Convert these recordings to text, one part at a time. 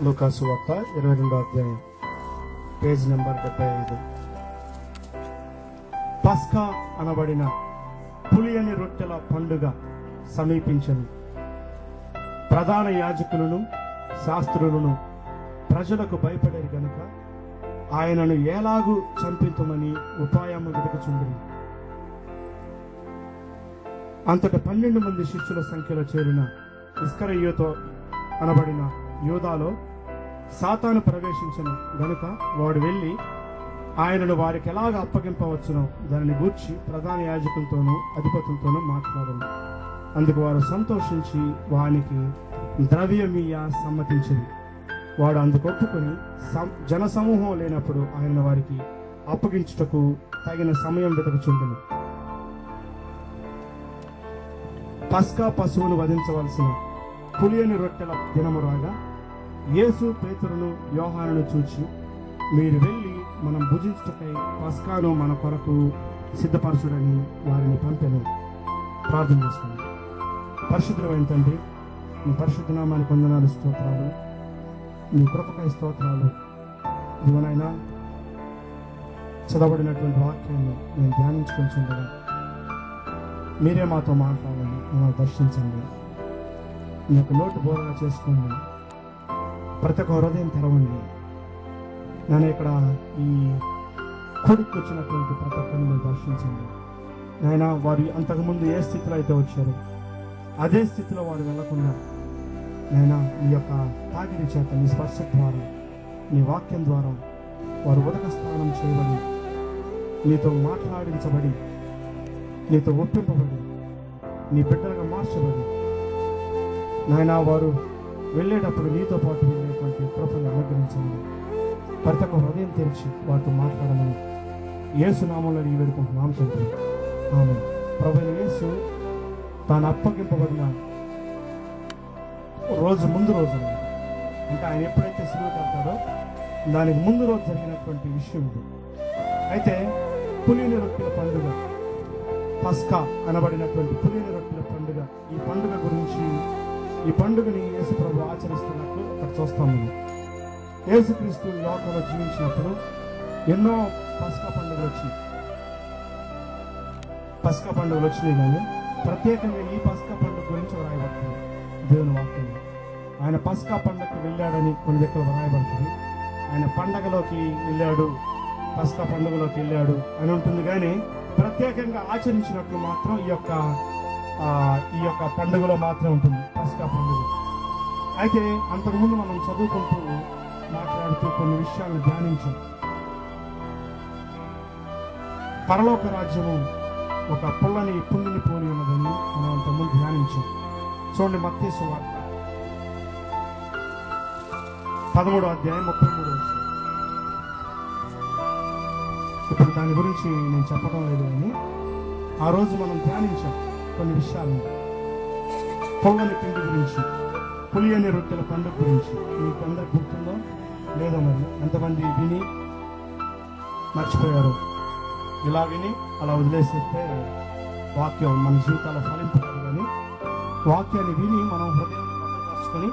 లూకా సువార్త 22వ అధ్యాయం page number 75. పస్కా అనబడిన పులియని రొట్టెల పండుగ సమీపించను. ప్రధాన యాజకులను శాస్త్రులను ప్రజలకు భయపడేరు గనుక ఆయనను ఎలాగూ చంపింతుమని ఉపాయము వెతుకుచుండిరి. అంతట 12 మంది శిష్యుల సంఖ్యలో చేరిన ఇస్కరియోతు అనబడిన యూదాలో సాతాను ప్రవేశించిన గనుక వాడు వెళ్లి ఆయనను వారికి ఎలాగ అప్పగింపవచ్చునో దానిని గూర్చి ప్రధాన యాజకులతోనూ అధిపతులతోనూ మాట్లాడారు. అందుకు వారు సంతోషించి వానికి ద్రవ్యమీయ సమ్మతించింది. వాడు అందుకు ఒప్పుకొని జనసమూహం లేనప్పుడు ఆయన వారికి అప్పగించుటకు తగిన సమయం వెతుకుచుండెను. పస్కా పశువును వధించవలసిన పులియని రొట్టెల దినము రాగా యేసు పేతురును యోహానును చూచి, మీరు వెళ్ళి మనం భుజించుటకై పస్కాను మన కొరకు సిద్ధపరచుడని వారిని పంపెను. ప్రార్థన చేసుకున్నాం. పరిశుద్ధమైన తండ్రి, మీ పరిశుద్ధ నామానికి వందనాలు, స్తోత్రాలు. మీ కృపకై స్తోత్రాలు. ఇవనైనా చదవబడినటువంటి వాక్యాన్ని నేను ధ్యానించుకుంటుండగా మీరే మాతో మాట్లాడండి, మమ్మల్ని దర్శించండి. మీ యొక్క నోటు బోధన చేసుకోండి. ప్రతి ఒక్క హృదయం తెరవండి. నేను ఇక్కడ ఈ కొడుకు వచ్చినటువంటి ప్రతి ఒక్కరిని మీరు దర్శించండి. నాయన, వారు అంతకుముందు ఏ స్థితిలో అయితే వచ్చారో అదే స్థితిలో వారు వెళ్లకుండా నాయన మీ యొక్క తాకిడి చేత, మీ స్పర్శ ద్వారా, మీ వాక్యం ద్వారా వారు ఉదక స్నానం చేయబడి, నీతో మాట్లాడించబడి, నీతో ఒప్పింపబడి, నీ బిడ్డలుగా మార్చబడి నాయన వారు వెళ్ళేటప్పుడు నీతో పాటు వెళ్ళేటువంటి కృపను అనుగ్రహించండి. ప్రతి ఒక్క హృదయం తెరిచి వారితో మాట్లాడమని యేసు నామంలో ఈ వేడుకుంటున్నాం తండ్రి. ఆమేన్. ప్రభువైన యేసు తాను అప్పగింపబడిన ముందు రోజు అంటే ఆయన ఎప్పుడైతే సిలువకు వెళ్తాడో దానికి ముందు రోజు జరిగినటువంటి విషయం ఇది. అయితే పులియని రొట్టెల పండుగ, పస్కా అనబడినటువంటి పులియని రొట్టెల పండుగ, ఈ పండుగ గురించి, ఈ పండుగని యేసు ప్రభు ఆచరిస్తున్నట్లు ఇక్కడ చూస్తాం. మనం యేసుక్రీస్తు లోకంలో జీవించినప్పుడు ఎన్నో పస్కా పండుగలు వచ్చినాయి. కానీ ప్రత్యేకంగా ఈ పస్కా పండుగ గురించి వ్రాయబడుతుంది దేవుని వాక్యంలో. ఆయన పస్కా పండుగకి వెళ్ళాడని కొన్ని దగ్గర వ్రాయబడుతుంది. ఆయన పండగలోకి వెళ్ళాడు, పస్కా పండుగలోకి వెళ్ళాడు అని ఉంటుంది. కానీ ప్రత్యేకంగా ఆచరించినట్లు మాత్రం ఈ యొక్క పండుగలో మాత్రం ఉంటుంది, పస్కా పండుగ. అయితే అంతకుముందు మనం చదువుకుంటూ మాట్లాడుతూ కొన్ని విషయాలను ధ్యానించాం. పరలోక రాజ్యము ఒక పుల్లని పుండిని పోలి ఉన్నదని మనం అంతకుముందు ధ్యానించాం. చూడండి, మత్తయి సువార్త 13వ అధ్యాయం 33వ వచనం. ఇప్పుడు దాని గురించి నేను చెప్పడం లేదు, కానీ ఆ రోజు మనం ధ్యానించాం కొన్ని విషయాలను. పొంగని పిండి గురించి, పులియని రొట్టెల పండుగ గురించి మీకు అందరికి గుర్తుందో లేదో, మరి ఎంతమంది విని మర్చిపోయారు? ఇలా విని అలా వదిలేసేస్తే వాక్యం మన జీవితాల్లో ఫలింపదు. కానీ వాక్యాన్ని విని మనం హృదయాన్ని భద్రపరుచుకొని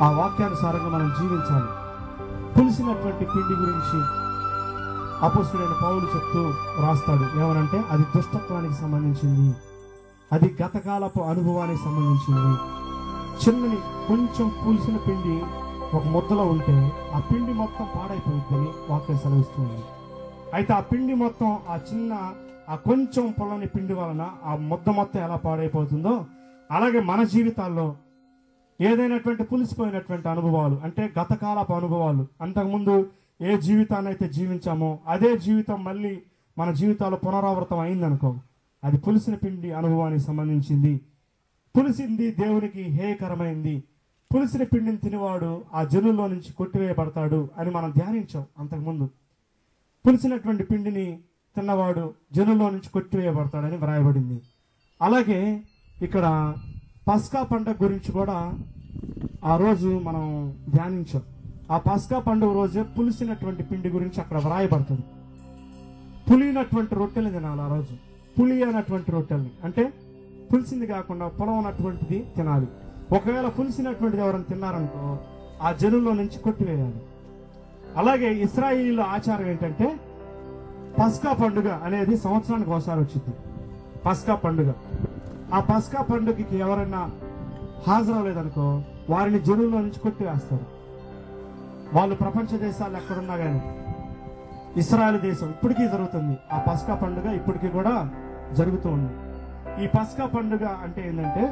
ఆ వాక్యానుసారంగా మనం జీవించాలి. పులిసినటువంటి పిండి గురించి అపోస్తలుడైన పౌలు చెప్తూ రాస్తాడు. ఏమనంటే అది దుష్టత్వానికి సంబంధించింది, అది గతకాలపు అనుభవానికి సంబంధించింది. చిన్నని కొంచెం పులిసిన పిండి ఒక ముద్దలో ఉంటే ఆ పిండి మొత్తం పాడైపోతుందని వాక్యం సెలవిస్తుంది. అయితే ఆ పిండి మొత్తం ఆ కొంచెం పొలని పిండి వలన ఆ ముద్ద మొత్తం ఎలా పాడైపోతుందో, అలాగే మన జీవితాల్లో ఏదైనటువంటి పులిసిపోయినటువంటి అనుభవాలు, అంటే గతకాలపు అనుభవాలు, అంతకుముందు ఏ జీవితాన్ని అయితే జీవించామో అదే జీవితం మళ్ళీ మన జీవితాల్లో పునరావృతం అయిందనుకో, అది పులిసిన పిండి అనుభవానికి సంబంధించింది. పులిసింది దేవునికి హేయకరమైంది. పులిసిన పిండిని తినేవాడు ఆ జనుల్లో నుంచి కొట్టివేయబడతాడు అని మనం ధ్యానించాం అంతకుముందు. పులిసినటువంటి పిండిని తిన్నవాడు జనుల్లో నుంచి కొట్టివేయబడతాడని వ్రాయబడింది. అలాగే ఇక్కడ పస్కా పండుగ గురించి కూడా ఆ రోజు మనం ధ్యానించాం. ఆ పస్కా పండుగ రోజే పులిసినటువంటి పిండి గురించి అక్కడ వ్రాయబడుతుంది. పులినటువంటి రొట్టెలు తినాలి ఆ రోజు. పులి అయినటువంటి రొట్టెల్ని అంటే పులిసింది కాకుండా పొలం ఉన్నటువంటిది తినాలి. ఒకవేళ పులిసినటువంటిది ఎవరైనా తిన్నారనుకో ఆ జనుల్లో నుంచి కొట్టివేయాలి. అలాగే ఇశ్రాయేలీల ఆచారం ఏంటంటే పస్కా పండుగ అనేది సంవత్సరానికి ఒకసారి వచ్చింది. పస్కా పండుగ. ఆ పస్కా పండుగకి ఎవరైనా హాజరవ్వలేదనుకో వారిని జనుల్లో నుంచి కొట్టివేస్తారు. వాళ్ళు ప్రపంచ దేశాలు ఎక్కడున్నా కానీ ఇశ్రాయేలు దేశం ఇప్పటికీ జరుగుతుంది. ఆ పస్కా పండుగ ఇప్పటికీ కూడా జరుగుతూ ఉంది. ఈ పస్కా పండుగ అంటే ఏంటంటే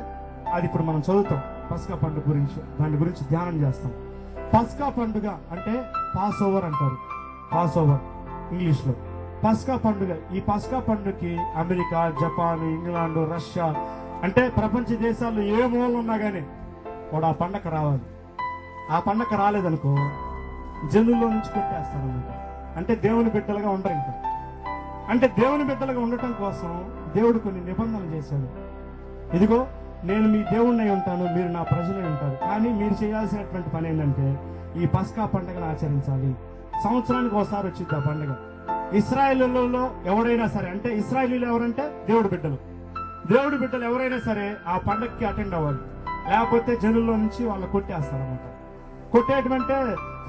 అది ఇప్పుడు మనం చదువుతాం. పస్కా పండుగ గురించి దాని గురించి ధ్యానం చేస్తాం. పస్కా పండుగ అంటే పాస్ ఓవర్ అంటారు. పాస్ ఓవర్ ఇంగ్లీష్ లో పస్కా పండుగ. ఈ పస్కా పండుగకి అమెరికా, జపాన్, ఇంగ్లాండ్, రష్యా అంటే ప్రపంచ దేశాల్లో ఏ మూలలు ఉన్నా కానీ వాడు ఆ పండగ రావాలి. ఆ పండగ రాలేదనుకో జనుల్లో నుంచి కొట్టేస్తారన్నమాట. అంటే దేవుని బిడ్డలుగా ఉండరు ఇంకా. అంటే దేవుని బిడ్డలుగా ఉండటం కోసం దేవుడు కొన్ని నిబంధనలు చేశాడు. ఇదిగో నేను మీ దేవుణ్ణి ఉంటాను, మీరు నా ప్రజలై ఉంటారు. కానీ మీరు చేయాల్సినటువంటి పని ఏంటంటే ఈ పస్కా పండుగను ఆచరించాలి. సంవత్సరానికి ఒకసారి వచ్చింది ఆ పండుగ. ఇశ్రాయేలులో ఎవరైనా సరే, అంటే ఇశ్రాయేలీలు ఎవరంటే దేవుడి బిడ్డలు. దేవుడి బిడ్డలు ఎవరైనా సరే ఆ పండగకి అటెండ్ అవ్వాలి. లేకపోతే జనుల్లో నుంచి వాళ్ళు కొట్టేస్తారన్నమాట. కొట్టేయటం అంటే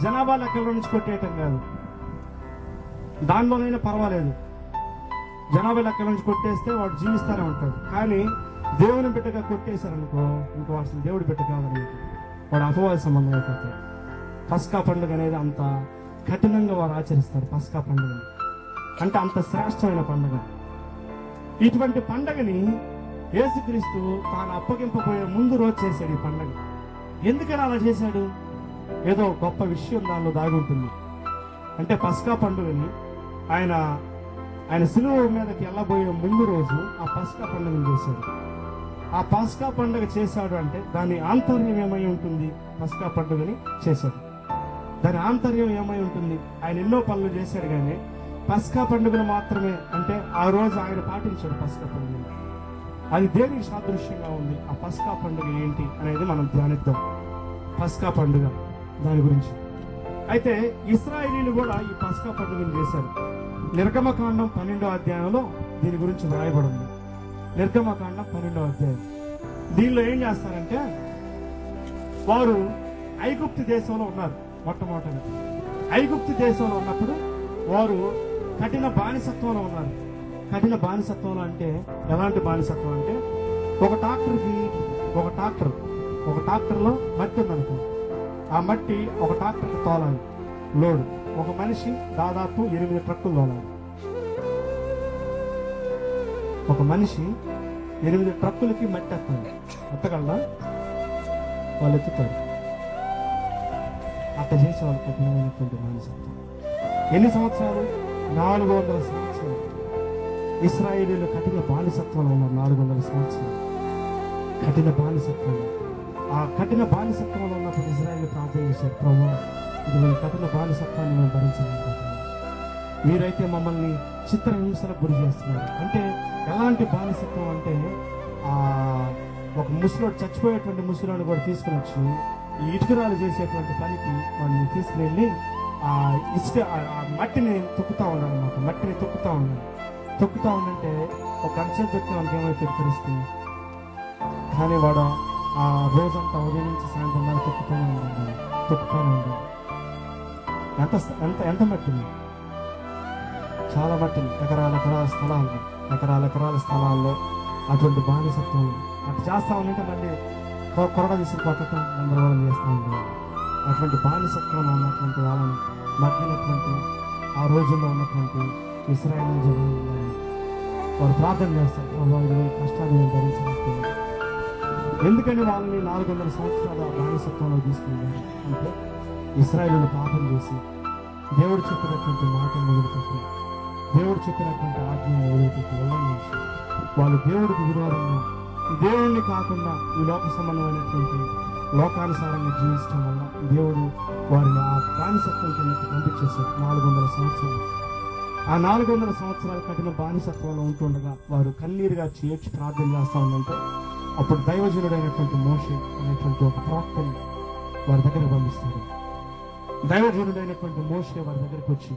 జనాభా లెక్కల నుంచి కొట్టేయటం కాదు. దానిలోనైనా పర్వాలేదు, జనాభా లెక్కల నుంచి కొట్టేస్తే వాడు జీవిస్తూనే ఉంటాడు. కానీ దేవుని బిడ్డగా కొట్టేశారనుకో ఇంకో అసలు దేవుడి బిడ్డ కాదనమాట. వాడు అపవాద సంబంధం అయిపోతాడు. పస్కా పండుగ అనేది అంత కఠినంగా వారు ఆచరిస్తారు. పస్కా పండుగ అంటే అంత శ్రేష్టమైన పండుగ. ఇటువంటి పండుగని యేసుక్రీస్తు తాను అప్పగింపబోయే ముందు రోజు చేశాడు ఈ పండుగ. ఎందుకని అలా చేశాడు? ఏదో గొప్ప విషయం దానిలో దాగి ఉంటుంది. అంటే పస్కా పండుగని ఆయన శిలువ మీదకి వెళ్ళబోయే ముందు రోజు ఆ పస్కా పండుగను చేశాడు. ఆ పస్కా పండుగ చేశాడు అంటే దాని ఆంతర్యం ఏమై ఉంటుంది? పస్కా పండుగని చేశాడు. దాని ఆంతర్యం ఏమై ఉంటుంది? ఆయన ఎన్నో పనులు చేశాడు కానీ పస్కా పండుగను మాత్రమే, అంటే ఆ రోజు ఆయన పాటించాడు పస్కా పండుగ. అది దేనికి సాదృశ్యంగా ఉంది? ఆ పస్కా పండుగ ఏంటి అనేది మనం ధ్యానిద్దాం. పస్కా పండుగ దాని గురించి. అయితే ఇశ్రాయేలీలు కూడా ఈ పస్కా పండుగను చేశారు. నిర్గమకాండం 12వ అధ్యాయంలో దీని గురించి రాయబడింది. నిర్గమకాండం 12వ అధ్యాయం. దీనిలో ఏం చేస్తారంటే వారు ఐగుప్తు దేశంలో ఉన్నారు. మొట్టమొదటిగా ఐగుప్తు దేశంలో ఉన్నప్పుడు వారు కఠిన బానిసత్వంలో ఉన్నారు. కఠిన బానిసత్వంలో అంటే ఎలాంటి బానిసత్వం అంటే ఒక ట్రాక్టర్లో మట్టి ఉందనుకో, ఆ మట్టి ఒక ట్రాక్టర్కి తోలాలి లోడు. ఒక మనిషి దాదాపు 8 ట్రక్కులు తోలాలి. ఒక మనిషి 8 ట్రక్కులకి మట్టి ఎత్తగలరా? వాళ్ళు ఎత్తుతారు. అట్లా చేసే వాళ్ళు కఠినమైనటువంటి బానిసత్వం. ఎన్ని సంవత్సరాలు? 400 సంవత్సరాలు. ఇశ్రాయేలీలు కఠిన బానిసత్వంలో ఉన్నారు. 400 సంవత్సరాలు కఠిన బానిసత్వంలో. ఆ కఠిన బానిసత్వంలో ఉన్నప్పుడు ఇశ్రాయేలు ప్రార్థన చేశారు, ప్రభువా ఇది నేను కఠిన బానిసత్వాన్ని మేము భరించలేకపోతున్నాం. మీరైతే మమ్మల్ని చిత్రహింసలకు గురి చేస్తున్నారు. అంటే ఎలాంటి బానిసత్వం అంటే ఒక ముసలోడు, చచ్చిపోయేటువంటి ముసలోని కూడా తీసుకుని వచ్చి ఈ ఇటుకరాలు చేసేటువంటి పనికి వాడిని తీసుకుని వెళ్ళి ఆ మట్టిని తొక్కుతా ఉన్నాడు అనమాట. మట్టిని తొక్కుతా ఉండంటే ఒక గంట తొక్కితే మనకి ఏమైతే తెలుస్తుంది. కానీ వాడు ఆ రోజంతా ఉదయం నుంచి సాయంత్రం దాకా తొక్కుతూనే ఉండాలి. ఎంత మట్టిని? చాలా మట్టిని, ఎకరాల స్థలాల్లో అటువంటి బానిసత్వం అటు చేస్తా ఉంటే మళ్ళీ కొరడ తీసుకు పట్టడం గందరగోళం చేస్తూ ఉంటారు. అటువంటి బానిసత్వంలో ఉన్నటువంటి వాళ్ళని మగ్గినటువంటి ఆ రోజుల్లో ఉన్నటువంటి ఇశ్రాయేలు జనాలు వారు ప్రార్థన చేస్తారు, ప్రభావ కష్టాన్ని మేము భరించలేకపోయింది. ఎందుకని వాళ్ళని 400 సంవత్సరాలు ఆ బానిసత్వంలో తీసుకున్నారు అంటే ఇశ్రాయేలు పాపం చేసి దేవుడు చెప్పినటువంటి మాటను వదిలిపెట్టి, దేవుడు చెప్పినటువంటి ఆజ్ఞను వదిలిపెట్టి ఉల్లంఘించి వాళ్ళు దేవుడికి విరోధంగా, దేవుణ్ణి కాకుండా ఈ లోక సంబంధమైనటువంటి లోకానుసారంగా జీవించడం వల్ల దేవుడు వారిని ఆ బానిసత్వం కిందకి పంపించేశారు. 400 సంవత్సరాలు. ఆ 400 సంవత్సరాలు కఠిన బానిసత్వంలో ఉంటుండగా వారు కన్నీరుగా చేర్చి ప్రార్థన చేస్తా ఉందంటే అప్పుడు దైవజనుడైనటువంటి మోషే అనేటువంటి ఒక ప్రవక్తని వారి దగ్గర పంపిస్తారు. దైవజనుడైనటువంటి మోషే వారి దగ్గరికి వచ్చి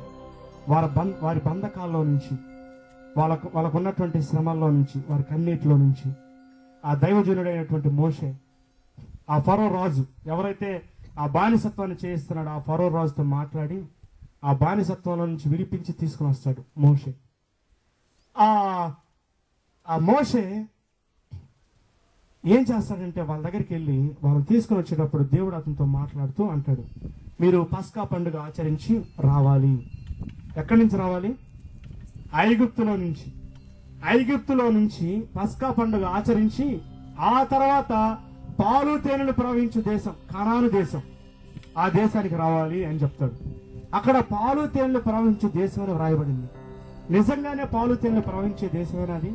వారి బంధకాల్లో నుంచి, వాళ్ళకు ఉన్నటువంటి శ్రమల్లో నుంచి, వారి కన్నీటిలో నుంచి ఆ దైవజనుడైనటువంటి మోషే ఆ ఫరో రాజు ఎవరైతే ఆ బానిసత్వాన్ని చేయిస్తున్నాడో ఆ ఫరో రాజుతో మాట్లాడి ఆ బానిసత్వంలో నుంచి విడిపించి తీసుకుని వస్తాడు మోషే. ఆ మోషే ఏం చేస్తాడంటే వాళ్ళ దగ్గరికి వెళ్ళి వాళ్ళని తీసుకుని వచ్చేటప్పుడు దేవుడు అతనితో మాట్లాడుతూ అంటాడు, మీరు పస్కా పండుగ ఆచరించి రావాలి. ఎక్కడి నుంచి రావాలి? ఐగుప్తులో నుంచి పస్కా పండుగ ఆచరించి ఆ తర్వాత పాలు తేనెలు ప్రవహించు దేశం కనాను దేశం, ఆ దేశానికి రావాలి అని చెప్తాడు. అక్కడ పాలు తేనెలు ప్రవహించే దేశం అని వ్రాయబడింది. నిజంగానే పాలు తేనెలు ప్రవహించే దేశమేనా అది?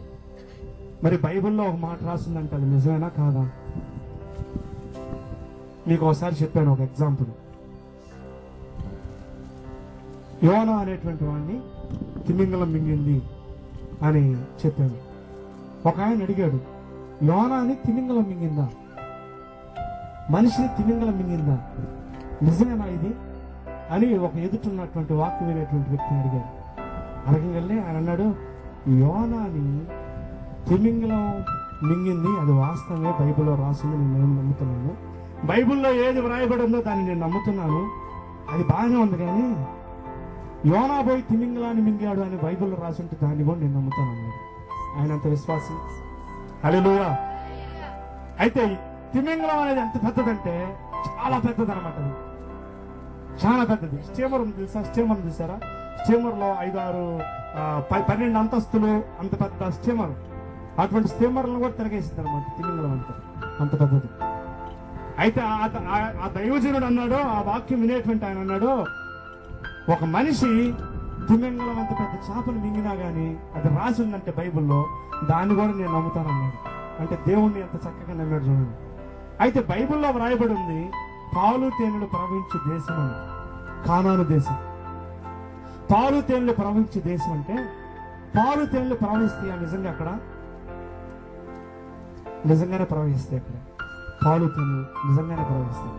మరి బైబిల్లో ఒక మాట రాసిందంటే అది నిజమేనా కాదా? మీకు ఒకసారి చెప్పాను ఒక ఎగ్జాంపుల్. యోనా అనేటువంటి వాడిని తిమింగలం మింగింది అని చెప్పాను. ఒక ఆయన అడిగాడు, యోనాని తిమింగలం మింగిందా? మనిషిని తిమింగలం మింగిందా? నిజమేనా ఇది అని ఒక ఎదుటిన్నటువంటి వాక్యం వినేటువంటి వ్యక్తిని అడిగాడు. అడగంగానే ఆయన అన్నాడు, యోనాని తిమింగలం మింగింది, అది వాస్తవమే, బైబిల్లో రాసింది, నేను నమ్ముతున్నాను. బైబిల్లో ఏది వ్రాయబడి ఉందో దాన్ని నేను నమ్ముతున్నాను, అది బాగానే ఉంది. కానీ యోనా పోయి తిమింగలాన్ని మింగాడు అని బైబిల్లో రాసి ఉంటే దాన్ని కూడా నేను నమ్ముతాను అన్నాడు. ఆయన అంత విశ్వాసం. హల్లెలూయా. అయితే తిమింగలం అనేది ఎంత పెద్దదంటే చాలా పెద్దది అనమాట. అది చాలా పెద్దది. స్టీమర్ ఉంది తెలుసా? స్టీమర్ చూసారా? స్టీమర్ లో 5-6 12 అంతస్తులు అంత పెద్ద స్టీమర్. అటువంటి స్టీమర్లను కూడా తిరగేసింది అనమాట తిమింగలం అంతా, అంత పెద్దది. అయితే ఆ దైవజనుడు అన్నాడు, ఆ వాక్యం వినేటువంటి ఆయన అన్నాడు, ఒక మనిషి తిమింగలం అంత పెద్ద చేపను మింగినా గానీ అది రాసి ఉందంటే బైబిల్లో, దాన్ని కూడా నేను నమ్ముతానన్నాడు. అంటే దేవుణ్ణి ఎంత చక్కగా నమ్మాడు చూడండి. అయితే బైబిల్లో వ్రాయబడి ఉంది పాలు తేనెలు ప్రవహించే దేశం అని, కానాను దేశం. పాలు తేనెలు ప్రవహించే దేశం అంటే పాలు తేనెలు ప్రవహిస్తాయా? నిజంగానే ప్రవహిస్తాయి. అక్కడ పాలు తేనెలు నిజంగానే ప్రవహిస్తాయి.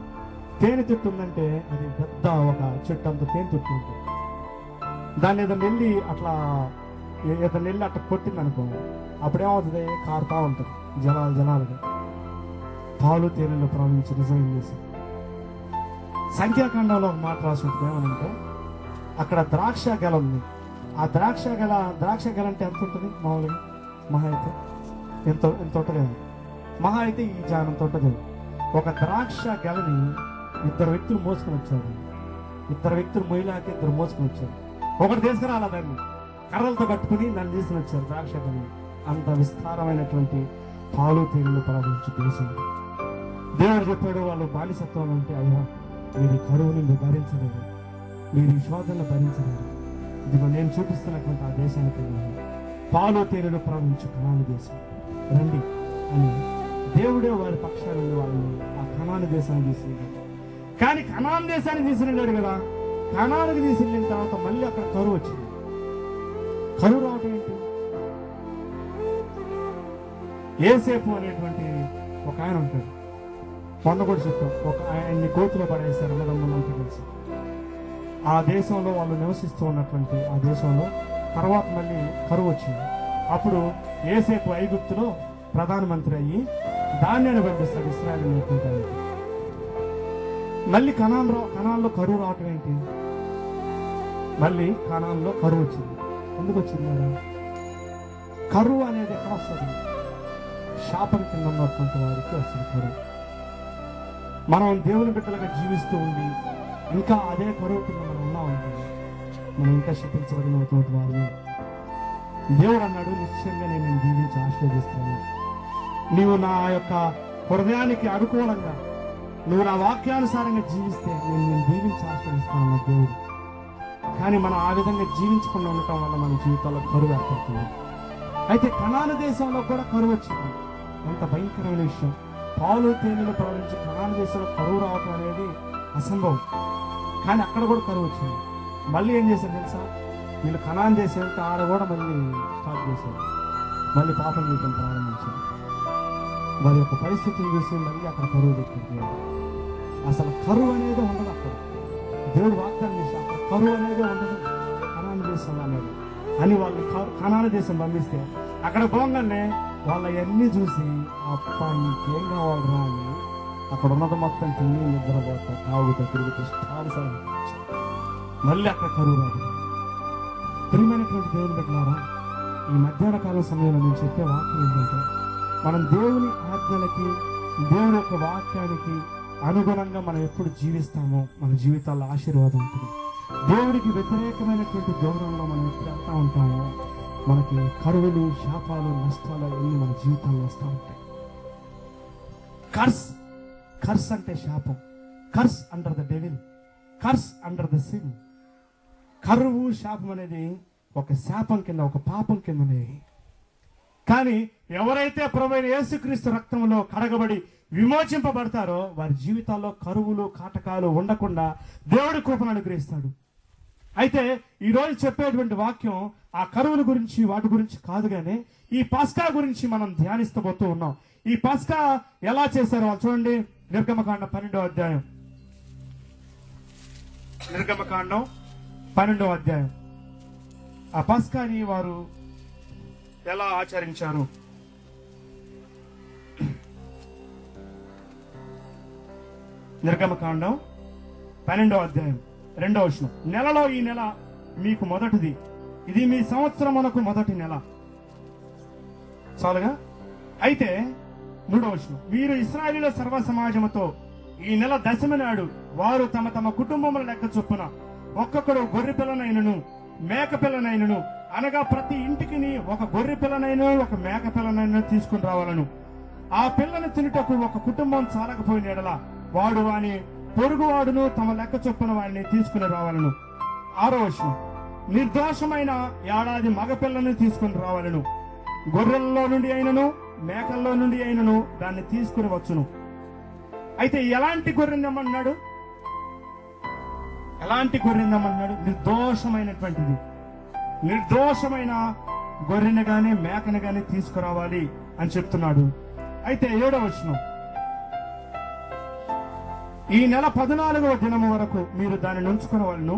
తేనె తుట్టు ఉందంటే అది పెద్ద ఒక చెట్టు అంత తేనె తుట్టు ఉంటుంది. దాన్ని ఏదైనా వెళ్ళి అట్లా కొట్టింది అనుకో, అప్పుడేమవుతుంది? కారుతా ఉంటుంది జలాలుగా. పాలు తేనెలు ప్రవహించి నిజమైన దేశం. సంఖ్యాకాండంలో ఒక మాట రాసి ఉంటుంది, ఏమనంటే అక్కడ ద్రాక్ష గెల ఉంది. ఆ ద్రాక్ష గెల అంటే ఎంత ఉంటుంది మామూలుగా? మహా అయితే ఎంత ఉంటుంది? మహా అయితే ఈ జానంత ఉంటుంది. ఒక ద్రాక్ష గెలని 2 వ్యక్తులు మోసుకొని వచ్చారు. 2 వ్యక్తులు మొయ్యలాకి 2 మోసుకొని వచ్చారు. ఒకటి తీసుకురాలా, దాన్ని కర్రలతో కట్టుకుని దాన్ని తీసుకుని వచ్చారు ద్రాక్ష గెలని. అంత విస్తారమైనటువంటి పాలు తేనెలు ప్రవహించే దేశం. దేవుడు చెప్పాడు, వాళ్ళు బానిసత్వం అంటే, అయ్యా మీరు కరువుని భరించలేదు, మీరు ఈ శోధనలు భరించలేదు, ఇదిగో నేను చూపిస్తున్నటువంటి ఆ దేశానికి వెళ్ళాను, పాలు తేనెలు ప్రవహించు కనాను దేశం రండి అని దేవుడే వారి పక్షాన్ని వాళ్ళని ఆ కనాను దేశాన్ని తీసుకెళ్ళాడు. కానీ కనాను దేశాన్ని తీసుకెళ్ళాడు కదా, కనానుకి తీసుకెళ్ళిన తర్వాత మళ్ళీ అక్కడ కరువు వచ్చింది. కరువు రావటం ఏంటి? యోసేపు అనేటువంటి ఒక ఆయన ఉంటాడు, మొన్న కూడా చెప్పాం, ఒక ఆయన్ని కోతులో పడేశారు అన్నదమ్ములంతా కలిసి. ఆ దేశంలో వాళ్ళు నివసిస్తూ ఉన్నటువంటి ఆ దేశంలో తర్వాత మళ్ళీ కరువు వచ్చింది. అప్పుడు యోసేపు ఐగుప్తులో ప్రధానమంత్రి అయ్యి ధాన్యాన్ని పంపిస్తాడు ఇశ్రాయేలు నేర్పించడానికి. మళ్ళీ కనాన్లో కరువు రావటం ఏంటి? మళ్ళీ కనాన్లో కరువు వచ్చింది. ఎందుకు వచ్చింది మేడం? కరువు అనేది ఎక్కడ వస్తుంది? శాపం కింద ఉన్నటువంటి వారికి వస్తుంది కరువు. మనం దేవుని బిడ్డలుగా జీవిస్తూ ఉండి ఇంకా అదే కరువు కింద మనం ఉన్నామంటే మనం ఇంకా శపించబడినటువంటి వారిని. దేవుడు అన్నాడు, నిశ్చయంగా నేను దీవించి ఆశీర్వదిస్తాను. నీవు నా యొక్క హృదయానికి అనుకూలంగా నువ్వు నా వాక్యానుసారంగా జీవిస్తే నేను దీవించి ఆశీర్వదిస్తాను అన్న దేవుడు. కానీ మనం ఆ విధంగా జీవించకుండా ఉండటం వల్ల మన జీవితాల్లో కరువు ఏర్పడుతుంది. అయితే కనాను దేశంలో కూడా కరువు వచ్చింది. ఎంత భయంకరమైన విషయం! పాలు తేనెలు ప్రవహించి కనాను దేశంలో కరువు రావటం అనేది అసంభవం. కానీ అక్కడ కూడా కరువు వచ్చింది. మళ్ళీ ఏం చేశారు తెలుసా? వీళ్ళు కనాను దేశం వెళ్తే ఆడ కూడా మళ్ళీ స్టార్ట్ చేశారు, మళ్ళీ పాపం చేయడం ప్రారంభించారు. వారి యొక్క పరిస్థితిని చూసి మళ్ళీ అక్కడ కరువు పెట్టింది. అసలు కరువు అనేది ఉండదు అక్కడ. దేవుడు వాగ్దానం చేశారు, అక్కడ కరువు అనేది ఉండదు కనాను దేశం అనేది అని వాళ్ళు కనాను దేశం పంపిస్తే అక్కడ పోగానే వాళ్ళ అన్నీ చూసి అప్ప ఇంకేం కావాలరా అని అక్కడ ఉన్నది మొత్తం తిని నిద్రపోతా, తాగుతా, తిరుగుతూ చాలాసార్లు మళ్ళీ అక్కడ కరువు రాదు. ప్రియమైనటువంటి దేవుని బిడ్డలారా, ఈ మధ్యాహ్న కాలం సమయంలో నేను చెప్పే వాక్యం ఏంటంటే, మనం దేవుని ఆజ్ఞలకి, దేవుని యొక్క వాక్యానికి అనుగుణంగా మనం ఎప్పుడు జీవిస్తామో మన జీవితాల్లో ఆశీర్వాదం ఉంటుంది. దేవుడికి వ్యతిరేకమైనటువంటి దూరంలో మనం ఎప్పుడు వెళ్తా ఉంటామో మనకి కరువులు, శాపాలు, నష్టాలు అన్నీ మన జీవితాల్లో వస్తూ ఉంటాయి. కర్స్ అంటే శాపం, curse under the devil, curse under the sin. కరువు, శాపం అనేది ఒక శాపం కింద, ఒక పాపం కిందనే. కానీ ఎవరైతే ప్రభువైన యేసుక్రీస్తు రక్తంలో కడగబడి విమోచింపబడతారో వారి జీవితాల్లో కరువులు, కాటకాలు ఉండకుండా దేవుడి కృపను అనుగ్రహిస్తాడు. అయితే ఈరోజు చెప్పేటువంటి వాక్యం ఆ కరువుల గురించి, వాటి గురించి కాదు, కానీ ఈ పస్కా గురించి మనం ధ్యానిస్తబోతూ ఉన్నాం. ఈ పస్కా ఎలా చేశారో వాళ్ళు చూడండి. నిర్గమకాండం 12వ అధ్యాయం, నిర్గమకాండం 12వ అధ్యాయం. ఆ పస్కాని వారు ఎలా ఆచరించారు? నిర్గమకాండం 12వ అధ్యాయం 2వ వచనం. నెలలో ఈ నెల మీకు మొదటిది, ఇది మీ సంవత్సరమునకు మొదటి నెల. చాలుగా. అయితే 3వ వచనం, మీరు ఇశ్రాయేలీయుల సర్వ సమాజముతో ఈ నెల దశమి నాడు వారు తమ తమ కుటుంబముల లెక్క చొప్పున ఒక్కొక్కడు గొర్రె పిల్లనైనను మేక పిల్లనైనను, అనగా ప్రతి ఇంటికి ఒక గొర్రె పిల్లనైనా ఒక మేక పిల్లనైనా తీసుకుని రావాలను. ఆ పిల్లను తినుటకు ఒక కుటుంబం చాలకపోయిన ఎడల వాడు వాని పొరుగువాడును తమ లెక్క చొప్పున వాడిని తీసుకుని రావాలను. 6వ వచనం, నిర్దోషమైన ఏడాది మగపిల్లను తీసుకుని రావాలను. గొర్రెల్లో నుండి అయినను మేకల్లో నుండి అయినను దాన్ని తీసుకుని వచ్చును. అయితే ఎలాంటి గొర్రెందమన్నాడు? ఎలాంటి గొర్రెందమన్నాడు? నిర్దోషమైనటువంటిది. నిర్దోషమైన గొర్రెను గాని మేకను గాని తీసుకురావాలి అని చెప్తున్నాడు. అయితే 7వ వచనం, ఈ నెల 14వ దినము వరకు మీరు దానిని ఉంచుకునేవాళ్ళను.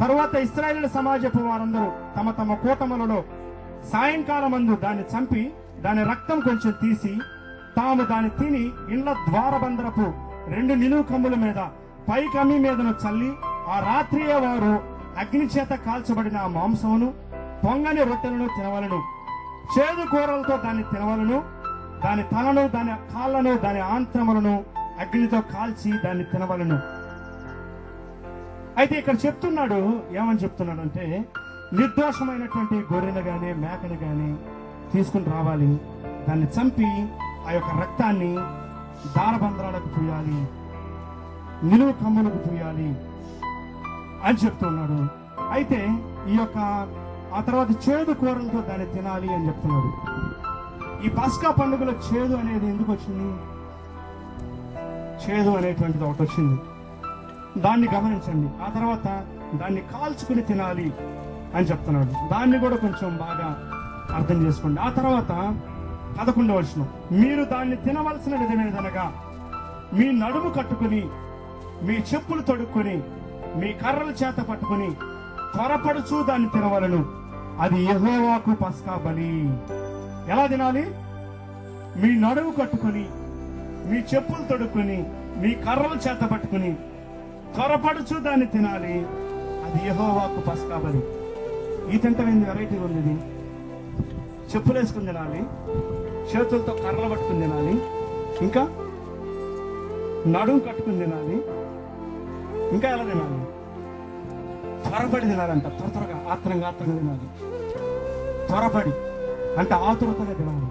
తరువాత ఇశ్రాయేలు సమాజపు వారందరూ తమ తమ కూటములలో సాయంకాలమందు దాన్ని చంపి దాని రక్తం కొంచెం తీసి తాము దాన్ని తిని ఇండ్ల ద్వారబందరపు 2 నిలువు కమ్ముల మీద పై కమ్మి మీదను చల్లి ఆ రాత్రియే వారు అగ్ని చేత కాల్చబడిన ఆ మాంసమును పొంగని రొట్టెలను తినవలను. చేదు కూరలతో దాన్ని తినవలను. దాని తలను, దాని కాళ్లను, దాని ఆంత్రములను అగ్నితో కాల్చి దాన్ని తినవలను. అయితే ఇక్కడ చెప్తున్నాడు, ఏమని చెప్తున్నాడు అంటే, నిర్దోషమైనటువంటి గొర్రెను గాని మేకను గాని తీసుకుని రావాలి. దాన్ని చంపి ఆ యొక్క రక్తాన్ని దారబంధరాలకు పూయాలి, నిలువు కమ్ములకు పూయాలి అని చెప్తున్నాడు. అయితే ఈ యొక్క ఆ తర్వాత చేదు కూరలతో దాన్ని తినాలి అని చెప్తున్నాడు. ఈ పస్కా పండుగలో చేదు అనేది ఎందుకు వచ్చింది? చేదు అనేటువంటిది ఒకటి వచ్చింది, దాన్ని గమనించండి. ఆ తర్వాత దాన్ని కాల్చుకుని తినాలి అని చెప్తున్నాడు. దాన్ని కూడా కొంచెం బాగా అర్థం చేసుకోండి. ఆ తర్వాత 11వ వచనం, మీరు దాన్ని తినవలసిన విధమేదనగా మీ నడుము కట్టుకుని మీ చెప్పులు తొడుక్కొని మీ కర్రల చేత పట్టుకుని త్వరపడుచు దాన్ని తినవలను. అది యెహోవాకు పస్కా బలి. ఎలా తినాలి? మీ నడుము కట్టుకుని మీ చెప్పులు తొడుక్కుని మీ కర్రల చేత పట్టుకుని త్వరపడుచు దాన్ని తినాలి. అది యెహోవాకు పస్కా బలి. ఈ తింటమైంది వెరైటీగా ఉంది. ఇది చెప్పులు వేసుకుని తినాలి, చేతులతో కర్రలు పట్టుకుని తినాలి, ఇంకా నడుము కట్టుకుని తినాలి, ఇంకా ఎలా తినాలి? త్వరపడి తినాలంట. త్వరగా ఆత్రంగా తినాలి. త్వరపడి అంటే ఆతురతగా తినాలి,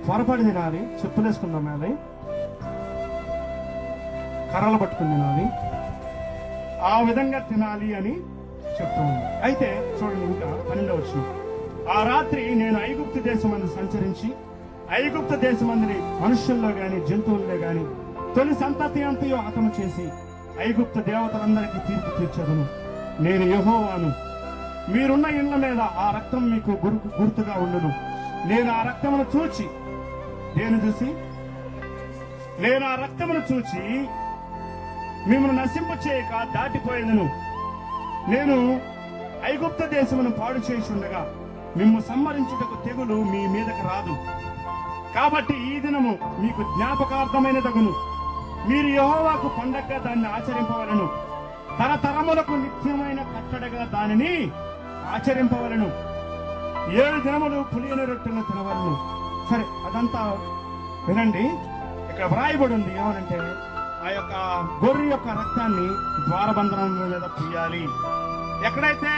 త్వరపడి తినాలి. చెప్పులు వేసుకుందాం, మీద కర్రలు పట్టుకుని తినాలి, ఆ విధంగా తినాలి అని చెప్తూ ఉంది. అయితే చూడండి, ఇంకా 12వ వచనం, ఆ రాత్రి నేను ఐగుప్తు దేశమందు సంచరించి ఐగుప్తు దేశమందుని మనుష్యుల్లో గాని జంతువుల్లో గాని తొలి సంతతి అంతయో హతము చేసి ఐగుప్తు దేవతలందరికీ తీర్పు తీర్చదును. నేను యెహోవాను. మీరున్న ఇండ్ల మీద ఆ రక్తం మీకు గుర్తుగా ఉండును. నేను ఆ రక్తమును చూచి నేను ఆ రక్తమును చూచి మిమ్మల్ని నశింప చేయక దాటిపోయేదను. నేను ఐగుప్తు దేశమును పాడు చేసి ఉండగా మిమ్ము సంహరించుటకు తెగులు మీ మీదకి రాదు. కాబట్టి ఈ దినము మీకు జ్ఞాపకార్థమైన తగును. మీరు యెహోవాకు పండగగా దాన్ని ఆచరింపవలను, తరతరములకు నిత్యమైన కట్టడగా దానిని ఆచరింపవలను. 7 దినములు పులియని రొట్టెలను తినవలను. సరే, అదంతా వినండి. ఇక్కడ వ్రాయబడి ఉంది ఏమనంటే, ఆ యొక్క గొర్రె యొక్క రక్తాన్ని ద్వారబంధనం మీద పూయాలి. ఎక్కడైతే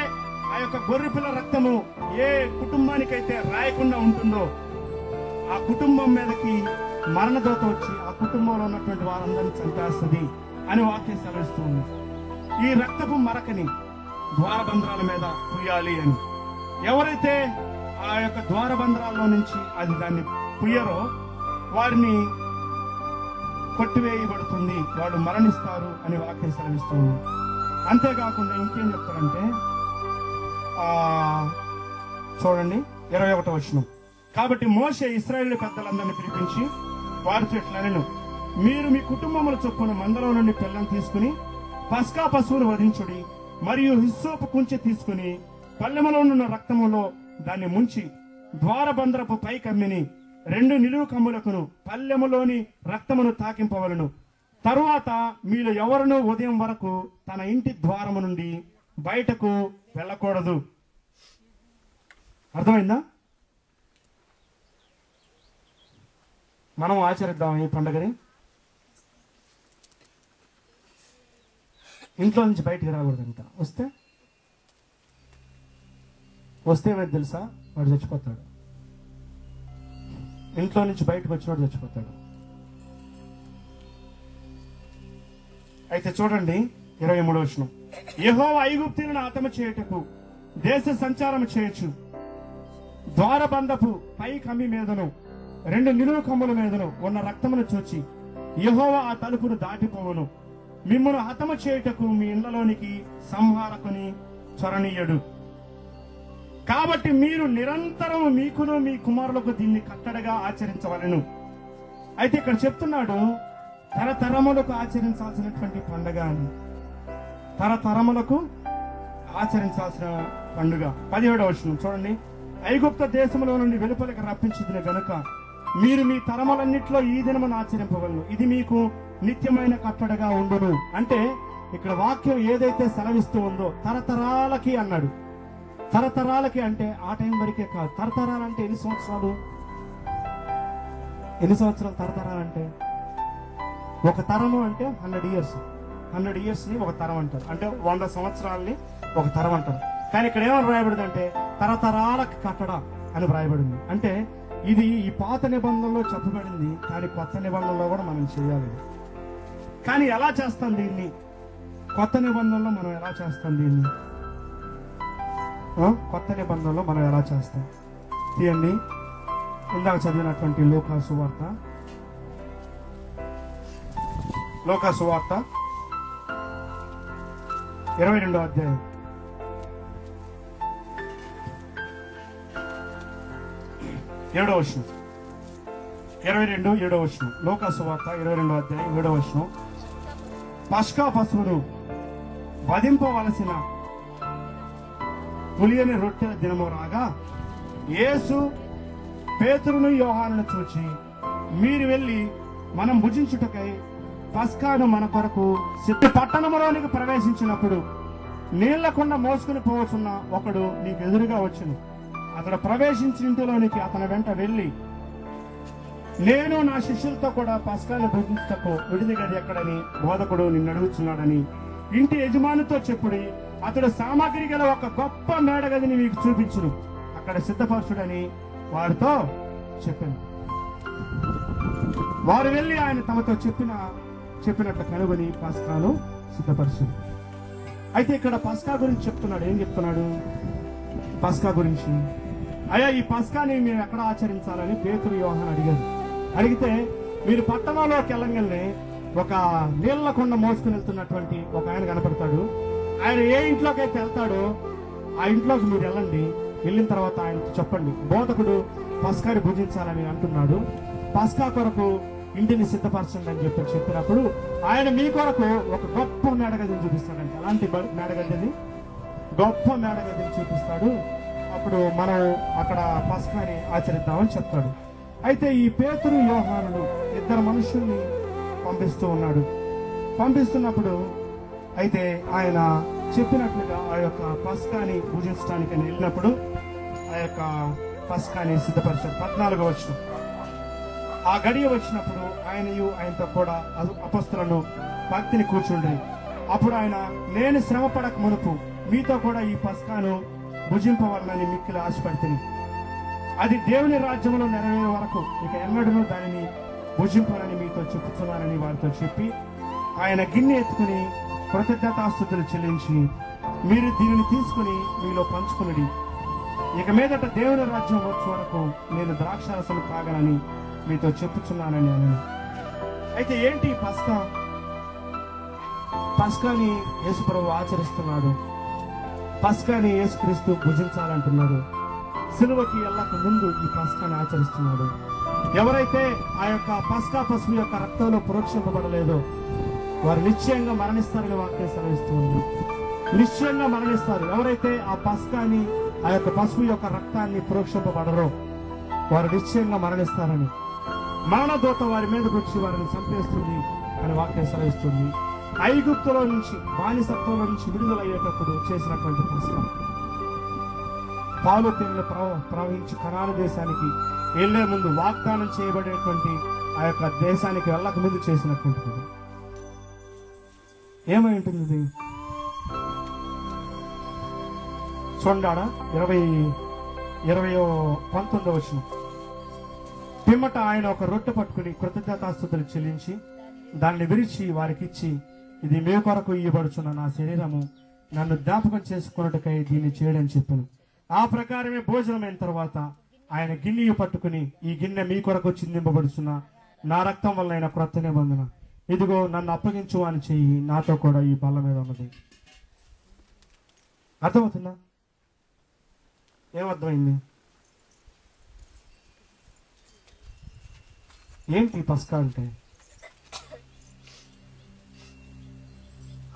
ఆ యొక్క గొర్రె పిల్ల రక్తము ఏ కుటుంబానికైతే రాయకుండా ఉంటుందో ఆ కుటుంబం మీదకి మరణదోత వచ్చి ఆ కుటుంబంలో ఉన్నటువంటి వారందరినీ చంపేస్తుంది అని వాక్యం సెలవిస్తుంది. ఈ రక్తపు మరకని ద్వారబంధరాల మీద పూయాలి అని. ఎవరైతే ఆ యొక్క ద్వారబంధరాల్లో నుంచి దాన్ని పుయ్యరో వారిని కొట్టివేయబడుతుంది, వాళ్ళు మరణిస్తారు అని వాక్యం సెలవిస్తుంది. అంతేకాకుండా ఇంకేం చెప్తారంటే చూడండి 21వ వచనం. కాబట్టి మోషే ఇశ్రాయేలు పెద్దలందరినీ పిలిపించి వారితో ఇట్లనెను, మీరు మీ కుటుంబముల చొప్పున మందలో నుండి పిల్లను తీసుకుని పస్కా పశువును వధించుడి, మరియు హిస్సోపు కుంచె తీసుకుని పల్లెములో ఉన్న రక్తములో దాన్ని ముంచి ద్వారబంధరపు పై కమ్మిని 2 నిలువు కమ్ములకును పల్లెములోని రక్తమును తాకింపవలను. తరువాత మీరు ఎవరునూ ఉదయం వరకు తన ఇంటి ద్వారము నుండి బయటకు వెళ్ళకూడదు. అర్థమైందా? మనం ఆచరిద్దాం ఈ పండుగని. ఇంట్లో నుంచి బయటికి రాకూడదంట. వస్తే ఏమైతే తెలుసా, వాడు చచ్చిపోతాడు. ఇంట్లో నుంచి బయటకు వచ్చినవాడు చచ్చిపోతాడు. అయితే చూడండి 23వ వచనం. యెహోవా ఐగుప్తీయులను హతము చేయుటకు దేశ సంచారం చేయొచ్చు, ద్వారబంధపు పై కమ్మి మీదను 2 నిలువు కమ్ముల మీదను ఉన్న రక్తమును చూచి యెహోవా ఆ తలుపును దాటిపోవును. మిమ్మును హతము చేయుటకు మీ ఇళ్లలోనికి సంహారకుని చొరనీయడు. కాబట్టి మీరు నిరంతరం మీకును మీ కుమారులకు దీన్ని కట్టడగా ఆచరించవలెను. అయితే ఇక్కడ చెప్తున్నాడు తరతరములకు ఆచరించాల్సినటువంటి పండుగ అని. తరతరములకు ఆచరించాల్సిన పండుగ. 17వ వచనం చూడండి. ఐగుప్త దేశంలో నుండి వెలుపలికి రప్పించింది గనుక మీరు మీ తరములన్నిట్లో ఈ దినమును ఆచరింపవలను, ఇది మీకు నిత్యమైన కట్టడగా ఉండును. అంటే ఇక్కడ వాక్యం ఏదైతే సెలవిస్తూ ఉందో తరతరాలకి అన్నాడు. తరతరాలకి అంటే ఆ టైం వరకే కాదు. తరతరాలంటే ఎన్ని సంవత్సరాలు? తరతరాలంటే ఒక తరము అంటే 100 years. 100 years ని ఒక తరం అంటారు. అంటే 100 సంవత్సరాలని ఒక తరం అంటారు. కానీ ఇక్కడ ఏమని రాయబడింది అంటే తరతరాలకు కట్టడ అని రాయబడింది. అంటే ఇది ఈ పాత నిబంధనలో చెప్పబడింది, కానీ కొత్త నిబంధనలో కూడా మనం చేయాలి. కానీ ఎలా చేస్తాం దీన్ని? కొత్త నిబంధనలో మనం ఎలా చేస్తాం దీన్ని? కొత్త నిబంధనలో మనం ఎలా చేస్తాం? తీయండి, ఇందాక చదివినటువంటి లూకా సువార్త 22వ అధ్యాయం 7వ వచనం. 7వ వచనం. లూకా సువార్త 22వ అధ్యాయం 7వ వచనం. పస్కా పశువును వధింపవలసిన పులియని రొట్టెల దినము రాగా యేసు పేతురును యోహానును చూచి, మీరు వెళ్ళి మనం భుజించుటకై పస్కాను మన కొరకు పట్టణములోనికి ప్రవేశించినప్పుడు నీళ్లకుండా మోసుకుని పోవచ్చున్న ఒకడు నీకు ఎదురుగా వచ్చును. అతడు ప్రవేశించిన ఇంటిలోనికి అతని వెంట వెళ్ళి, నేను నా శిష్యులతో కూడా పస్కాను భుజించుటకు విడిది గది ఎక్కడని బోధకుడు నిన్ను అడుగుతున్నాడని ఇంటి యజమానితో చెప్పుడి. అతడు సామాగ్రి గల ఒక గొప్ప మేడగదిని మీకు చూపించును, అక్కడ సిద్ధపరచుడని వారితో చెప్పాను. వారు వెళ్లి ఆయన తమతో చెప్పినట్లు కనుగొని పస్కాను సిద్ధపరచును. అయితే ఇక్కడ పస్కా గురించి చెప్తున్నాడు. ఏం చెప్తున్నాడు? పస్కా గురించి, అయ్యా ఈ పస్కాని మేము ఎక్కడ ఆచరించాలని పేతురు యోహాను అడిగితే, మీరు పట్టణంలోకి వెళ్ళంగానే ఒక నీళ్ల కొండ మోసుకుని వెళ్తున్నటువంటి ఒక ఆయన కనపడతాడు. ఆయన ఏ ఇంట్లోకి అయితే వెళ్తాడో ఆ ఇంట్లోకి మీరు వెళ్ళండి. వెళ్ళిన తర్వాత ఆయనకు చెప్పండి, బోధకుడు పస్కాని భుజించాలని అంటున్నాడు, పస్కా కొరకు ఇంటిని సిద్ధపరచండి అని చెప్పినప్పుడు ఆయన మీ కొరకు ఒక గొప్ప మేడగదిని చూపిస్తాడంట. అలాంటి మేడగదిని, గొప్ప మేడగదిని చూపిస్తాడు. అప్పుడు మనం అక్కడ పస్కాని ఆచరిద్దామని చెప్తాడు. అయితే ఈ పేతురు యోహానులు 2 మనుషుల్ని పంపిస్తూ ఉన్నాడు. పంపిస్తున్నప్పుడు అయితే ఆయన చెప్పినట్లుగా ఆ యొక్క పస్కాని పూజించడానికి ఆయన వెళ్ళినప్పుడు ఆ యొక్క పస్కాని సిద్ధపరిచాడు. 14వ వచనం. ఆ గడియ వచ్చినప్పుడు ఆయనతో కూడా అపొస్తలులను భక్తిని కూర్చుండి, అప్పుడు ఆయన, నేను శ్రమ పడక మునుపు మీతో కూడా ఈ పస్కాను భుజింపవాలని మిక్కిలి ఆశపడితిని. అది దేవుని రాజ్యంలో నెరవేరే వరకు ఇక ఎన్నడూ దానిని భుజింపాలని మీతో చెప్పుతున్నానని వారితో చెప్పి, ఆయన గిన్నె ఎత్తుకుని కృతజ్ఞతాస్తుతులు చెల్లించి, మీరు దీనిని తీసుకుని మీలో పంచుకుని, ఇక మీదట దేవుని రాజ్యం వచ్చే వరకు నేను ద్రాక్షారసం తాగనని మీతో చెప్పుచున్నానని అని. అయితే ఏంటి పస్కా? పస్కాని యేసుప్రభు ఆచరిస్తున్నాడు. పస్కాని యేసుక్రీస్తు భుజించాలంటున్నాడు. సిలువకి ఎల్లక ముందు ఈ పస్కాని ఆచరిస్తున్నాడు. ఎవరైతే ఆ యొక్క పస్కా పశువు యొక్క రక్తంలో ప్రోక్షింపబడలేదో వారు నిశ్చయంగా మరణిస్తారని వాక్యం సెలవిస్తుంది. నిశ్చయంగా మరణిస్తారు. ఎవరైతే ఆ పస్కాని, ఆ యొక్క పశువు యొక్క రక్తాన్ని ప్రోక్షింపబడరో వారు నిశ్చయంగా మరణిస్తారని, మరణదూత వారి మీదకి వచ్చి వారిని చంపేస్తుంది అని వాక్యం సెలవిస్తుంది. ఐగుప్తులో నుంచి, బానిసత్వంలో నుంచి విడుదలయ్యేటప్పుడు చేసినటువంటి పస్కా, పాలు తేనెలు ప్రవహించి కనాను దేశానికి వెళ్లే ముందు, వాగ్దానం చేయబడేటువంటి ఆ యొక్క దేశానికి వెళ్ళక ముందు చేసినటువంటిది. ఏమై ఉంటుంది? చూడాడా 19వ వచనం. పిమ్మట ఆయన ఒక రొట్టె పట్టుకుని కృతజ్ఞతాస్తుతులు చెల్లించి దాన్ని విరిచి వారికిచ్చి, ఇది మీ కొరకు ఇయ్యబడుచున్న నా శరీరము, నన్ను జ్ఞాపకం చేసుకున్నట్టుకై దీన్ని చేయడని చెప్పాను. ఆ ప్రకారమే భోజనమైన తర్వాత ఆయన గిన్నె పట్టుకుని, ఈ గిన్నె మీ కొరకు చిందింపబడుచున్న నా రక్తం వల్ల క్రొత్త నిబంధన, ఇదిగో నన్ను అప్పగించు అని చెయ్యి, నాతో కూడా ఈ బల్ల మీద ఉన్నది. అర్థమవుతుందా? ఏమర్థమైంది? ఏంటి పస్కా అంటే?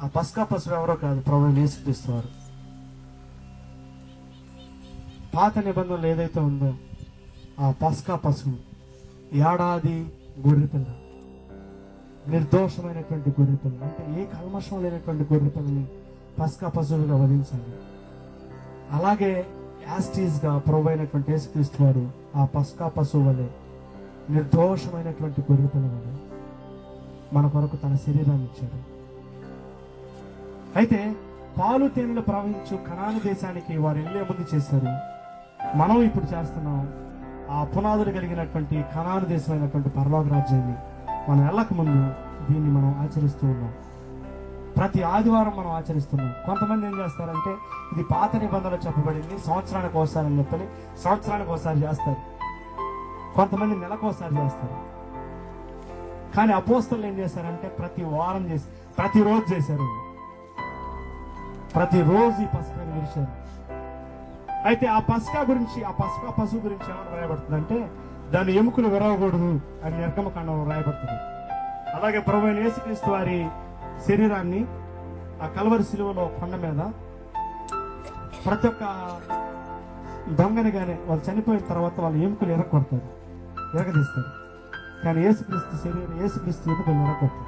ఆ పస్కా పశువు ఎవరో కాదు, ప్రభువైన యేసుక్రీస్తు వారు. పాత నిబంధనలు ఏదైతే ఉందో ఆ పస్కా పశువు ఏడాది గొర్రెపిల్ల, నిర్దోషమైనటువంటి గొర్రెపిల్ల, అంటే ఏ కల్మషం లేనటువంటి గొర్రెపిల్లని పస్కా పశువుగా వధించాలి. అలాగే యాస్టీస్ గా ప్రభువైనటువంటి యేసుక్రీస్తు వారు ఆ పస్కా పశువు వలె, నిర్దోషమైనటువంటి గొర్రెపిల్ల వలె మన కొరకు తన శరీరాన్ని ఇచ్చాడు. అయితే పాలు తేనెలు ప్రవహించు కనాను దేశానికి వారు వెళ్లే ముందు చేశారు. మనం ఇప్పుడు చేస్తున్నాం. ఆ పునాదులు కలిగినటువంటి కనాను దేశమైనటువంటి పరలోక రాజ్యాన్ని మనం వెళ్ళక ముందు దీన్ని మనం ఆచరిస్తూ ఉన్నాం. ప్రతి ఆదివారం మనం ఆచరిస్తున్నాం. కొంతమంది ఏం చేస్తారంటే, ఇది పాత నిబంధనలు చెప్పబడింది, సంవత్సరానికి ఒకసారి అని చెప్పని సంవత్సరానికి ఒకసారి చేస్తారు. కొంతమంది నెలకోసారి చేస్తారు. కానీ అపోస్తలులు ఏం చేశారంటే ప్రతి వారం చేసి, ప్రతిరోజు చేశారు. ప్రతిరోజు ఈ పస్కాని విరిచారు. అయితే ఆ పస్కా గురించి, ఆ పస్కా పశువు గురించి ఏమని రాయబడుతుంది అంటే, దాని ఎముకలు విరవకూడదు అని నిర్గమకాండంలో రాయబడుతుంది. అలాగే ప్రభువైన యేసుక్రీస్తు వారి శరీరాన్ని ఆ కల్వరి శిలువలో కొండ మీద ప్రతి ఒక్క దొంగని గానే వాళ్ళు చనిపోయిన తర్వాత వాళ్ళ ఎముకలు ఎరగొడతారు, ఎరగదీస్తారు. కానీ యేసుక్రీస్తు శరీరం, యేసుక్రీస్తు ఎముకలు ఎరగొడతారు.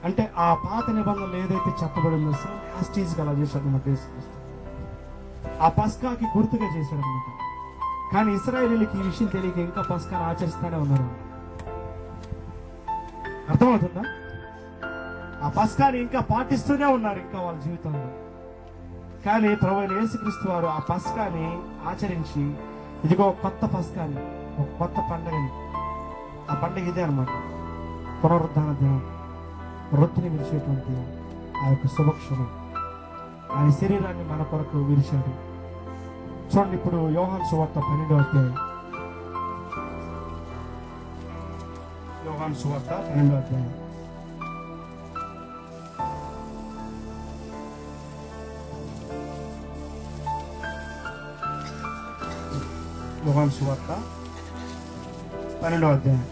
అంటే ఆ పాత నిబంధనలు ఏదైతే చెప్పబడిందో యాస్టీస్గా అలా చేశాడు అన్నమాట యేసుక్రీస్తు. ఆ పస్కాకి గుర్తుగా చేశాడు అనమాట. కానీ ఇశ్రాయేలీయులకి ఈ విషయం తెలియక ఇంకా పస్కాను ఆచరిస్తూనే ఉన్నారు. అర్థమవుతుందా? ఆ పస్కాని ఇంకా పాటిస్తూనే ఉన్నారు ఇంకా వాళ్ళ జీవితంలో. కానీ ప్రభువైన యేసుక్రీస్తు వారు ఆ పస్కాని ఆచరించి, ఇదిగో కొత్త పస్కాని, ఒక కొత్త పండుగని, ఆ పండుగ ఇదే అనమాట, పునరుద్ధాన దినం, రొట్టెని విరిచేటువంటి ఆ యొక్క శుభక్షణం. ఆయన శరీరాన్ని మన కొరకు విరిచాడు. చూడండి, ఇప్పుడు యోహాను సువార్త 12వ అధ్యాయం. యోహాను సువార్త 12వ అధ్యాయం. యోహాను సువార్త 12వ అధ్యాయం.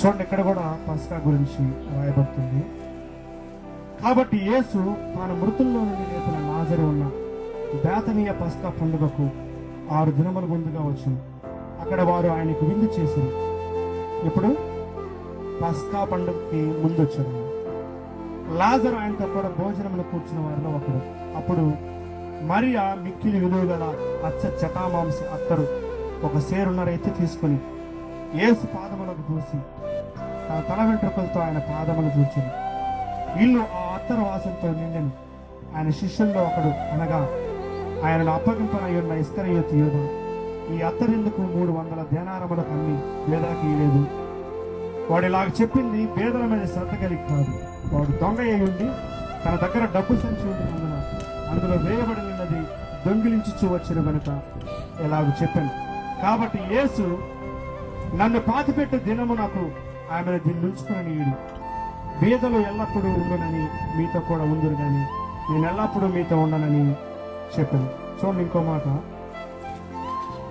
చూడండి, ఇక్కడ కూడా పస్కా గురించి రాయబడుతుంది. కాబట్టి యేసు తాను మృతుల్లో నుండి లేపిన లాజరు ఉన్న బేతనీయ పస్కా పండుగకు 6 దినముల ముందుగా వచ్చాను. అక్కడ వారు ఆయనకు విందు చేశారు. ఇప్పుడు పస్కా పండుగకి ముందు వచ్చాడు. లాజరు ఆయనతో కూడా భోజనములు కూర్చున్న వారిలో ఒకడు. అప్పుడు మరియా మిక్కిలి విలువ గల అచ్చ జటామాంసి అత్తరు 1 సేరున్నర ఎత్తి తీసుకుని యేసు పాదములకు పూసి తన తల వెంట్రుకలతో ఆయన పాదములు చూచింది. ఇల్లు ఆ అత్తరు వాసనతో నిండెను. ఆయన శిష్యుల్లో ఒకడు, అనగా ఆయనను అప్పగింపనై ఉన్న ఇస్కరియోతు యూదా, ఈ అత్తరెందుకు 300 దేనారములకు అమ్మి పేదలకు ఇయ్యలేదు? వాడు ఇలాగ చెప్పింది పేదల మీద శ్రద్ధ కలిగి కాదు. వాడు దొంగ అయి ఉండి తన దగ్గర డబ్బు సంచి ఉండినందున అందులో వేయబడినది దొంగిలించుచూ వచ్చిన కనుక ఇలాగ చెప్పాను. కాబట్టి యేసు, నన్ను పాతిపెట్టే దినము నాకు ఆమెను దీన్ని ఉంచుకుననీయుడు. బీదలు ఎల్లప్పుడూ ఉండునని మీతో కూడా ఉందురు గాని నేను ఎల్లప్పుడూ మీతో ఉండనని చెప్పాను. చూడండి, ఇంకో మాట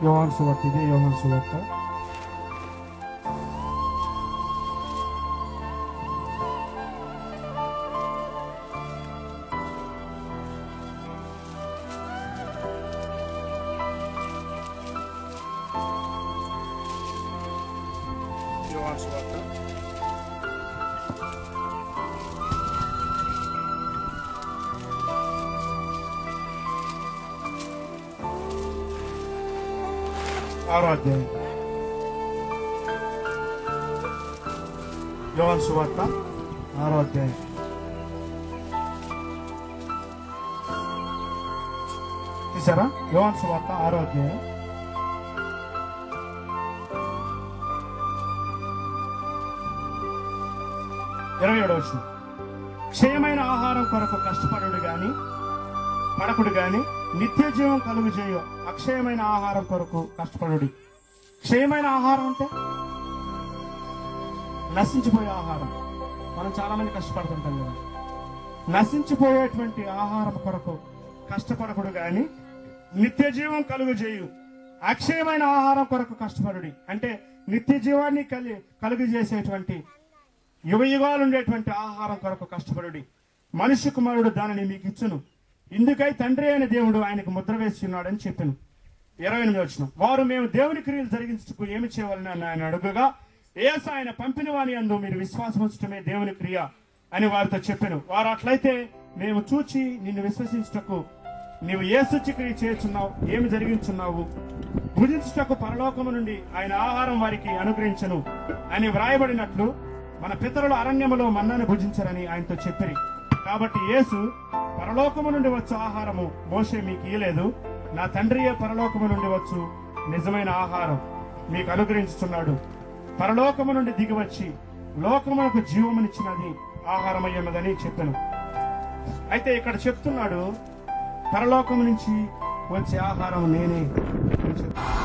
యోహాను సువార్త, ఇదే యోహాను సువార్త 6వ అధ్యాయం. యోహాను సువార్త 6వ అధ్యాయం. తీసారా? యోహాను సువార్త 6వ అధ్యాయం 27వ వచనం. క్షయమైన ఆహారం కొరకు కష్టపడుడు గాని పడకుడు గాని నిత్య జీవం కలుగు చేయు అక్షయమైన ఆహారం కొరకు కష్టపడుడి. క్షయమైన ఆహారం అంటే నశించిపోయే ఆహారం. మనం చాలా మంది కష్టపడుతుంటాం కదా. నశించిపోయేటువంటి ఆహారం కొరకు కష్టపడకుడు గాని నిత్య జీవం కలుగు చేయు అక్షయమైన ఆహారం కొరకు కష్టపడుడి. అంటే నిత్య జీవాన్ని కలుగు చేసేటువంటి యుగయుగాలు ఉండేటువంటి ఆహారం కొరకు కష్టపడుడి. మనుష్య కుమారుడు దానిని మీకు ఇచ్చును. ఇందుకై తండ్రి అయిన దేవుడు ఆయనకు ముద్ర వేసి ఉన్నాడని చెప్పాను. 28వ వచనం. వారు మేము దేవుని క్రియలు జరిగించుటకు ఏమి చేయవాలని ఆయన అడుగుగా, యేసు ఆయన పంపిన వాని యందు మీరు విశ్వాసం ఉంచటమే దేవుని క్రియ అని వారితో చెప్పాను. వారు అట్లయితే మేము చూచి నిన్ను విశ్వసించుటకు నీవు ఏ సూచక్రియ చేస్తున్నావు, ఏమి జరిగించున్నావు, భుజించుటకు పరలోకము నుండి ఆయన ఆహారం వారికి అనుగ్రహించను అని వ్రాయబడినట్లు మన పితరులు అరణ్యములో మన్నాను భుజించరని ఆయనతో చెప్పిరి. కాబట్టి యేసు, పరలోకము నుండి వచ్చు ఆహారము మోషే మీకు ఇయ్యలేదు, నా తండ్రియే పరలోకము నుండి వచ్చు నిజమైన ఆహారం మీకు అనుగ్రహించుతున్నాడు. పరలోకము నుండి దిగివచ్చి లోకమునకు జీవమునిచ్చినది ఆహారమై ఉన్నదని చెప్పాను. అయితే ఇక్కడ చెప్తున్నాడు, పరలోకము నుంచి వచ్చే ఆహారం నేనే అని చెప్తున్నాడు.